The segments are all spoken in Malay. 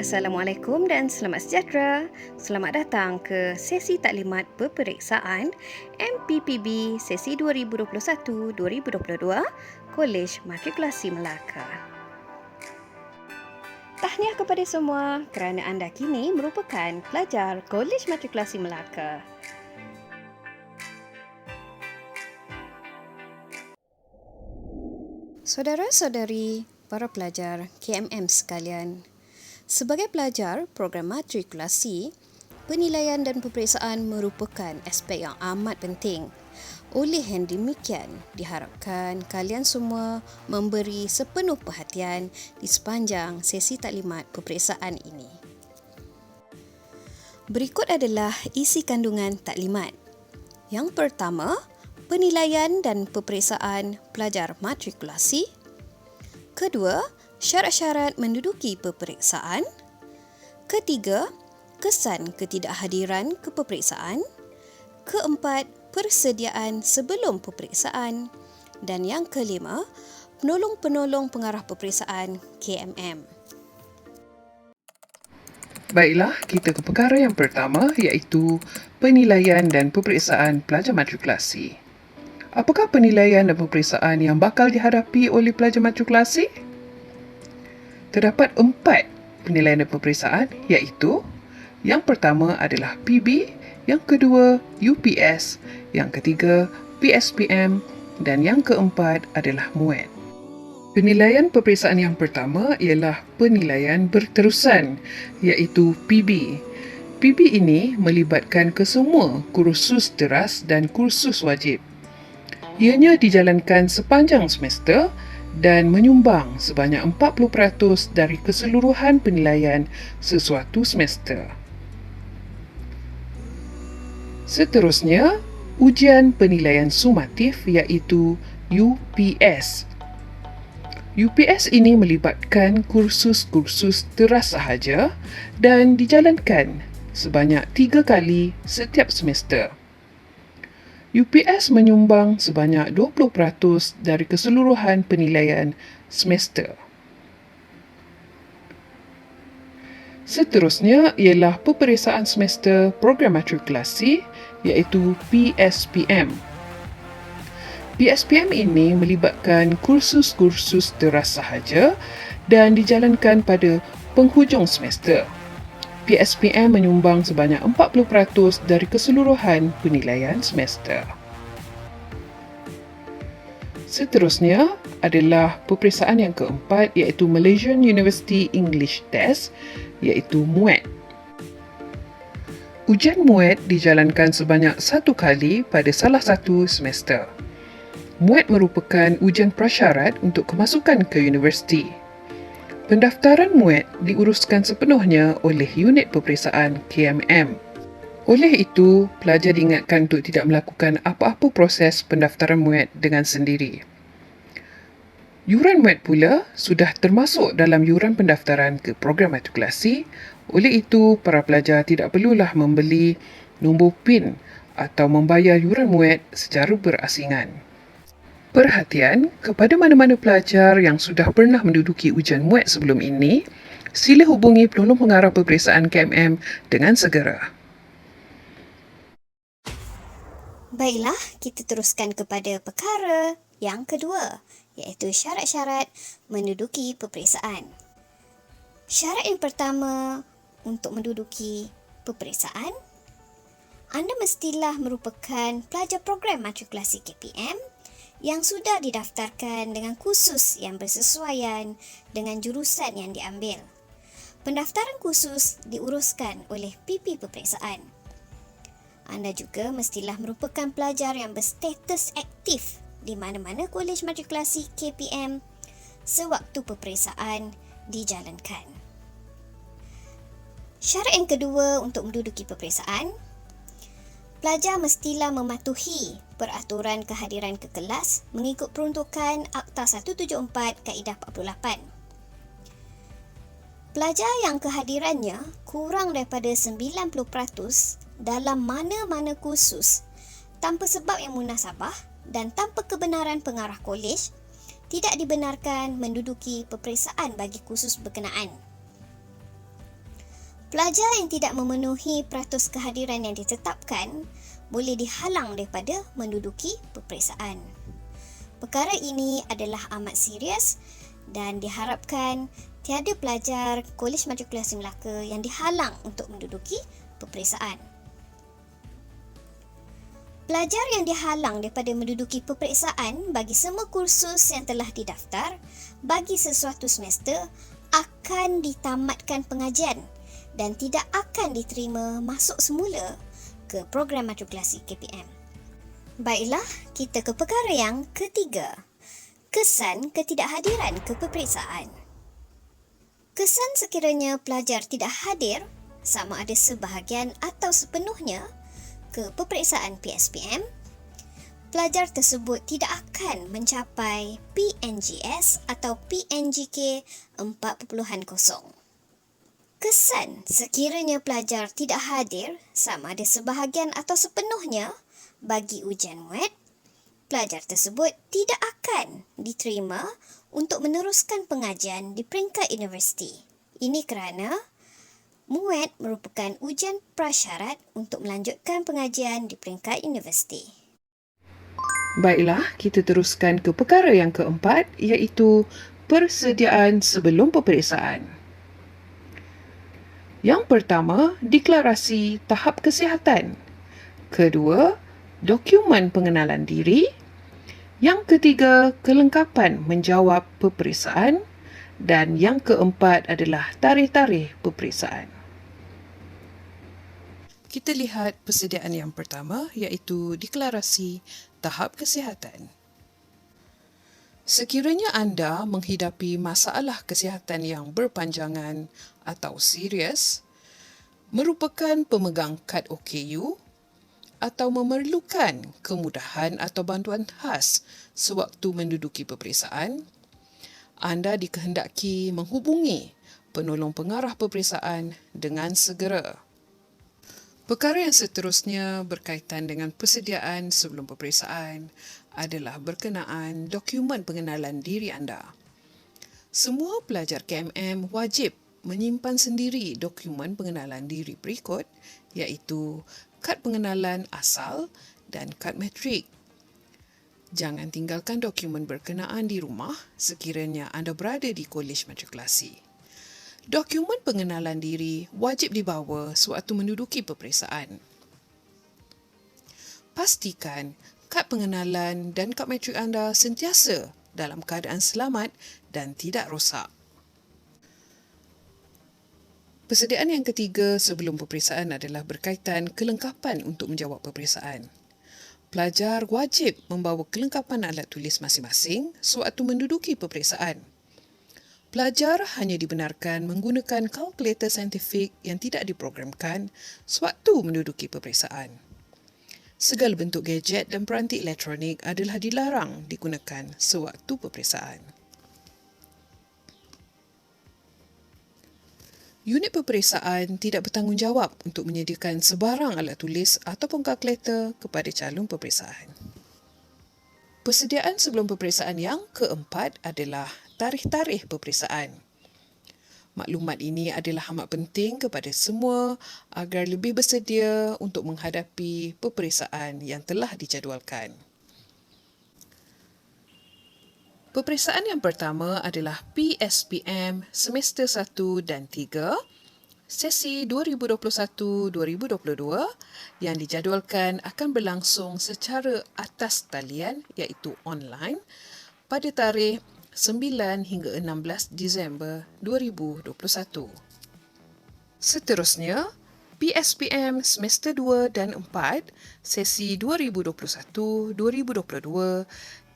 Assalamualaikum dan selamat sejahtera. Selamat datang ke sesi taklimat peperiksaan MPPB sesi 2021-2022 Kolej Matrikulasi Melaka. Tahniah kepada semua kerana anda kini merupakan pelajar Kolej Matrikulasi Melaka. Saudara-saudari, para pelajar KMM sekalian, sebagai pelajar program matrikulasi, penilaian dan peperiksaan merupakan aspek yang amat penting. Oleh yang demikian, diharapkan kalian semua memberi sepenuh perhatian di sepanjang sesi taklimat peperiksaan ini. Berikut adalah isi kandungan taklimat. Yang pertama, penilaian dan peperiksaan pelajar matrikulasi. Kedua, syarat-syarat menduduki peperiksaan. Ketiga, kesan ketidakhadiran ke peperiksaan. Keempat, persediaan sebelum peperiksaan. Dan yang kelima, penolong-penolong pengarah peperiksaan KMM. Baiklah, kita ke perkara yang pertama iaitu penilaian dan peperiksaan pelajar matrikulasi. Apakah penilaian dan peperiksaan yang bakal dihadapi oleh pelajar matrikulasi? Terdapat 4 penilaian dan peperiksaan iaitu yang pertama adalah PB, yang kedua UPS, yang ketiga PSPM dan yang keempat adalah MUAT. Penilaian peperiksaan yang pertama ialah penilaian berterusan iaitu PB. PB ini melibatkan kesemua kursus teras dan kursus wajib. Ianya dijalankan sepanjang semester dan menyumbang sebanyak 40% dari keseluruhan penilaian sesuatu semester. Seterusnya, ujian penilaian sumatif iaitu UPS. UPS ini melibatkan kursus-kursus teras sahaja dan dijalankan sebanyak 3 kali setiap semester. UPS menyumbang sebanyak 20% dari keseluruhan penilaian semester. Seterusnya ialah peperiksaan semester program matrikulasi iaitu PSPM. PSPM ini melibatkan kursus-kursus teras sahaja dan dijalankan pada penghujung semester. PSPM menyumbang sebanyak 40% dari keseluruhan penilaian semester. Seterusnya adalah peperiksaan yang keempat iaitu Malaysian University English Test iaitu MUAT. Ujian MUAT dijalankan sebanyak 1 kali pada salah satu semester. MUAT merupakan ujian prasyarat untuk kemasukan ke universiti. Pendaftaran MUAT diuruskan sepenuhnya oleh unit peperiksaan KMM. Oleh itu, pelajar diingatkan untuk tidak melakukan apa-apa proses pendaftaran MUAT dengan sendiri. Yuran MUAT pula sudah termasuk dalam yuran pendaftaran ke program matrikulasi. Oleh itu, para pelajar tidak perlulah membeli nombor PIN atau membayar yuran MUAT secara berasingan. Perhatian kepada mana-mana pelajar yang sudah pernah menduduki ujian MUAT sebelum ini, sila hubungi penolong pengarah peperiksaan KMM dengan segera. Baiklah, kita teruskan kepada perkara yang kedua, iaitu syarat-syarat menduduki peperiksaan. Syarat yang pertama untuk menduduki peperiksaan, anda mestilah merupakan pelajar program matrikulasi KPM yang sudah didaftarkan dengan kursus yang bersesuaian dengan jurusan yang diambil. Pendaftaran kursus diuruskan oleh PP peperiksaan. Anda juga mestilah merupakan pelajar yang berstatus aktif di mana-mana kolej matrikulasi KPM sewaktu peperiksaan dijalankan. Syarat yang kedua untuk menduduki peperiksaan, pelajar mestilah mematuhi peraturan kehadiran ke kelas mengikut peruntukan Akta 174 Kaedah 48. Pelajar yang kehadirannya kurang daripada 90% dalam mana-mana kursus tanpa sebab yang munasabah dan tanpa kebenaran pengarah kolej tidak dibenarkan menduduki peperiksaan bagi kursus berkenaan. Pelajar yang tidak memenuhi peratus kehadiran yang ditetapkan boleh dihalang daripada menduduki peperiksaan. Perkara ini adalah amat serius dan diharapkan tiada pelajar Kolej Matrikulasi Melaka yang dihalang untuk menduduki peperiksaan. Pelajar yang dihalang daripada menduduki peperiksaan bagi semua kursus yang telah didaftar bagi sesuatu semester akan ditamatkan pengajian dan tidak akan diterima masuk semula ke program matrikulasi KPM. Baiklah, kita ke perkara yang ketiga. Kesan ketidakhadiran ke peperiksaan. Kesan sekiranya pelajar tidak hadir, sama ada sebahagian atau sepenuhnya, ke peperiksaan PSPM, pelajar tersebut tidak akan mencapai PNGS atau PNGK 4.0. Kesan sekiranya pelajar tidak hadir, sama ada sebahagian atau sepenuhnya, bagi ujian MUAT, pelajar tersebut tidak akan diterima untuk meneruskan pengajian di peringkat universiti. Ini kerana MUAT merupakan ujian prasyarat untuk melanjutkan pengajian di peringkat universiti. Baiklah, kita teruskan ke perkara yang keempat, iaitu persediaan sebelum peperiksaan. Yang pertama, deklarasi tahap kesihatan. Kedua, dokumen pengenalan diri. Yang ketiga, kelengkapan menjawab peperiksaan. Dan yang keempat adalah tarikh-tarikh peperiksaan. Kita lihat persediaan yang pertama, iaitu deklarasi tahap kesihatan. Sekiranya anda menghidapi masalah kesihatan yang berpanjangan atau serius, merupakan pemegang kad OKU atau memerlukan kemudahan atau bantuan khas sewaktu menduduki peperiksaan, anda dikehendaki menghubungi penolong pengarah peperiksaan dengan segera. Perkara yang seterusnya berkaitan dengan persediaan sebelum peperiksaan adalah berkenaan dokumen pengenalan diri anda. Semua pelajar KMM wajib menyimpan sendiri dokumen pengenalan diri berikut, iaitu kad pengenalan asal dan kad matrik. Jangan tinggalkan dokumen berkenaan di rumah sekiranya anda berada di Kolej Matrikulasi. Dokumen pengenalan diri wajib dibawa sewaktu menduduki peperiksaan. Pastikan kad pengenalan dan kad matrik anda sentiasa dalam keadaan selamat dan tidak rosak. Persediaan yang ketiga sebelum peperiksaan adalah berkaitan kelengkapan untuk menjawab peperiksaan. Pelajar wajib membawa kelengkapan alat tulis masing-masing sewaktu menduduki peperiksaan. Pelajar hanya dibenarkan menggunakan kalkulator saintifik yang tidak diprogramkan sewaktu menduduki peperiksaan. Segala bentuk gadget dan peranti elektronik adalah dilarang digunakan sewaktu peperiksaan. Unit peperiksaan tidak bertanggungjawab untuk menyediakan sebarang alat tulis ataupun kalkulator kepada calon peperiksaan. Persediaan sebelum peperiksaan yang keempat adalah tarikh-tarikh peperiksaan. Maklumat ini adalah amat penting kepada semua agar lebih bersedia untuk menghadapi peperiksaan yang telah dijadualkan. Peperiksaan yang pertama adalah PSPM semester 1 dan 3, sesi 2021-2022 yang dijadualkan akan berlangsung secara atas talian iaitu online pada tarikh 9 hingga 16 Disember 2021. Seterusnya, PSPM semester 2 dan 4, sesi 2021-2022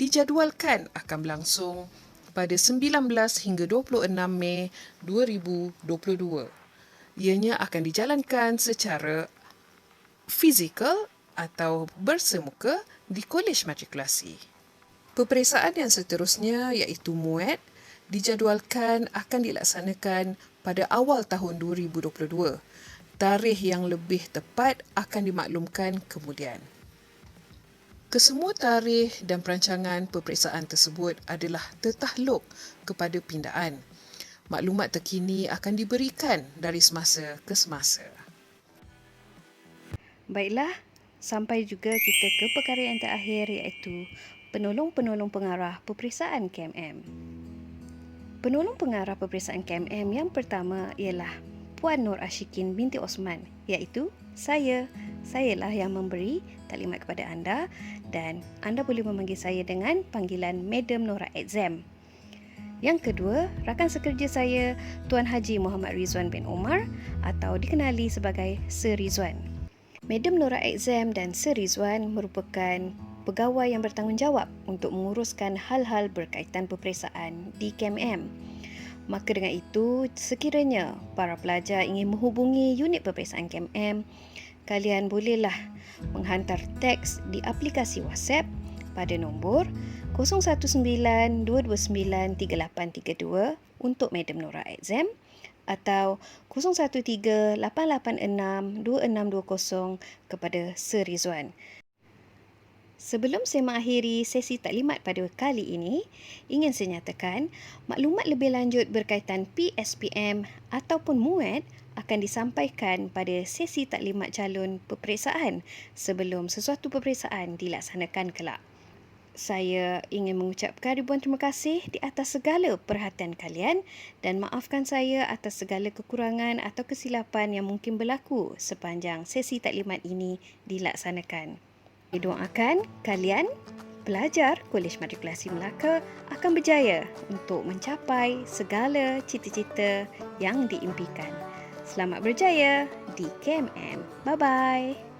dijadualkan akan berlangsung pada 19 hingga 26 Mei 2022. Ianya akan dijalankan secara fizikal atau bersemuka di Kolej Matrikulasi. Peperiksaan yang seterusnya iaitu MUAT dijadualkan akan dilaksanakan pada awal tahun 2022. Tarikh yang lebih tepat akan dimaklumkan kemudian. Kesemua tarikh dan perancangan peperiksaan tersebut adalah tertakluk kepada pindaan. maklumat terkini akan diberikan dari semasa ke semasa. Baiklah, sampai juga kita ke perkara yang terakhir iaitu penolong-penolong pengarah peperiksaan KMM. Penolong pengarah peperiksaan KMM yang pertama ialah Puan Nur Ashikin binti Osman, iaitu saya. Sayalah yang memberi taklimat kepada anda dan anda boleh memanggil saya dengan panggilan Madam Nora Exam. Yang kedua, rakan sekerja saya Tuan Haji Muhammad Rizwan bin Omar atau dikenali sebagai Sir Rizwan. Madam Nora Exam dan Sir Rizwan merupakan pegawai yang bertanggungjawab untuk menguruskan hal-hal berkaitan peperiksaan di KMM. Maka dengan itu, sekiranya para pelajar ingin menghubungi unit peperiksaan KMM, kalian bolehlah menghantar teks di aplikasi WhatsApp pada nombor 019-229-3832 untuk Madam Nora Exam atau 013-886-2620 kepada Sir Rizwan. Sebelum saya mengakhiri sesi taklimat pada kali ini, ingin saya nyatakan maklumat lebih lanjut berkaitan PSPM ataupun MUAT akan disampaikan pada sesi taklimat calon peperiksaan sebelum sesuatu peperiksaan dilaksanakan kelak. Saya ingin mengucapkan ribuan terima kasih di atas segala perhatian kalian dan maafkan saya atas segala kekurangan atau kesilapan yang mungkin berlaku sepanjang sesi taklimat ini dilaksanakan. Saya doakan kalian, pelajar Kolej Matrikulasi Melaka akan berjaya untuk mencapai segala cita-cita yang diimpikan. Selamat berjaya di KMM. Bye-bye.